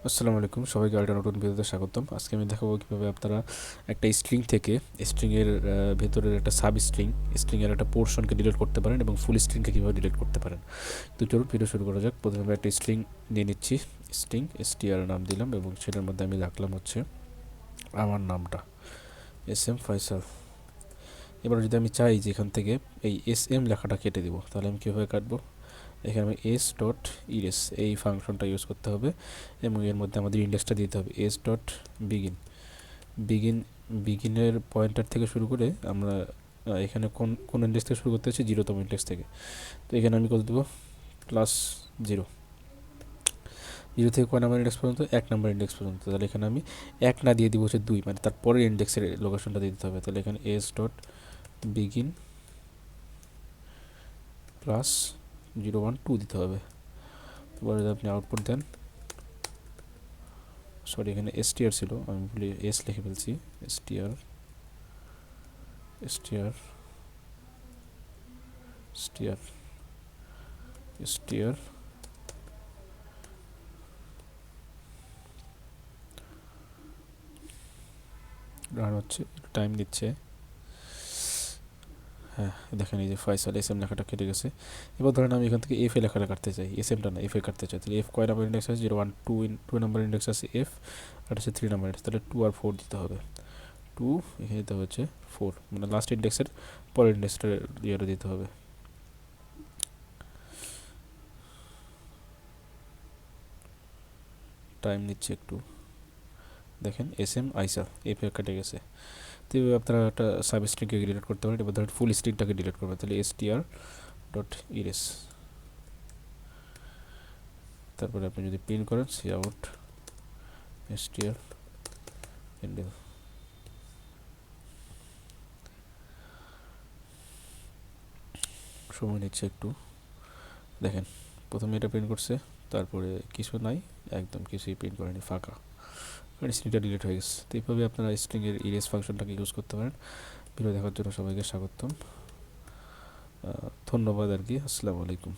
আসসালামু আলাইকুম, সবাইকে আরেকটা নতুন ভিডিওতে স্বাগতম। আজকে আমি দেখাবো কীভাবে আপনারা একটা স্ট্রিং থেকে স্ট্রিংয়ের ভেতরের একটা সাব স্ট্রিংয়ের একটা পোর্শনকে ডিলিট করতে পারেন এবং ফুল স্ট্রিংকে কীভাবে ডিলিট করতে পারেন। তো চলুন ভিডিও শুরু করা যাক। প্রথমে আমি একটা স্ট্রিং নিয়ে নিচ্ছি, স্ট্রিং str নাম দিলাম এবং সেটার মধ্যে আমি রাখলাম হচ্ছে আমার নামটা SM ফয়সাল। এবার যদি আমি চাই যে এখান থেকে এই SM লেখাটা কেটে দিব, তাহলে আমি কীভাবে কাটবো? এখানে আমি এস ডট ইরেস এই ফাংশনটা ইউজ করতে হবে এবং এর মধ্যে আমাদের ইন্ডেক্সটা দিতে হবে এস ডট বিগিন বিগিন বিগিনের পয়েন্টার থেকে শুরু করে আমরা এখানে কোন কোন ইন্ডেক্স থেকে শুরু করতে হচ্ছে, 0তম ইন্ডেক্স থেকে। তো এখানে আমি কত দেবো? +0। 0 থেকে কয় নাম্বার ইন্ডেক্স পর্যন্ত? 1 নাম্বার ইন্ডেক্স পর্যন্ত। তাহলে এখানে আমি 1 না দিয়ে দিব হচ্ছে 2, মানে তারপরের ইন্ডেক্সের লোকেশনটা দিতে হবে। তাহলে এখানে এস ডট বিগিন +012 দিতে হবে। এবার যদি আপনি আউটপুট দেন, সরি এখানে str ছিল, আমি ভুলে এস লিখে ফেলছি। str str str str run হচ্ছে, একটু টাইম দিচ্ছে। হ্যাঁ দেখেন, এই যে ফয়সাল SM লেখাটা কেটে গেছে। এবার ধরেন আমি এখান থেকে এফ এ লেখাটা কাটতে চাই, SMটা না, এফ এ কাটতে চাই। তাহলে এফ কয় নাম্বার ইন্ডেক্স আছে? 0 1 2, 2 নাম্বার ইন্ডেক্স আছে এফ, আর হচ্ছে 3 নাম্বার ইন্ডেক্স। তাহলে 2 আর 4 দিতে হবে। 2 এখানে দিতে হচ্ছে 4, মানে লাস্ট ইন্ডেক্সের পরের ইন্ডেক্সটা ইয়েটা দিতে হবে। টাইম নিচ্ছে একটু, দেখেন SM আইসা এফ এ কেটে গেছে। তো এইভাবে আপনারা একটা সাব স্ট্রিংকে ডিলিট করতে পারেন। এবার ধরেন ফুল স্ট্রিংটাকে ডিলিট করবেন, তাহলে str ডট ইরেস, তারপরে আপনি যদি প্রিন্ট করেন সি আউট str হ্যান্ডেল। সময় নিচ্ছে একটু, দেখেন প্রথমে এটা প্রিন্ট করছে, তারপরে কিছু নাই, একদম কিছুই প্রিন্ট করেনি, ফাঁকা, কারণ স্ট্রিংটা ডিলিট হয়ে গেছে। তো এইভাবে আপনারা স্ট্রিংয়ের ইরেজ ফাংশনটাকে ইউজ করতে পারেন। ভিডিও দেখার জন্য সবাইকে স্বাগতম, ধন্যবাদ আর কি। আসসালামু আলাইকুম।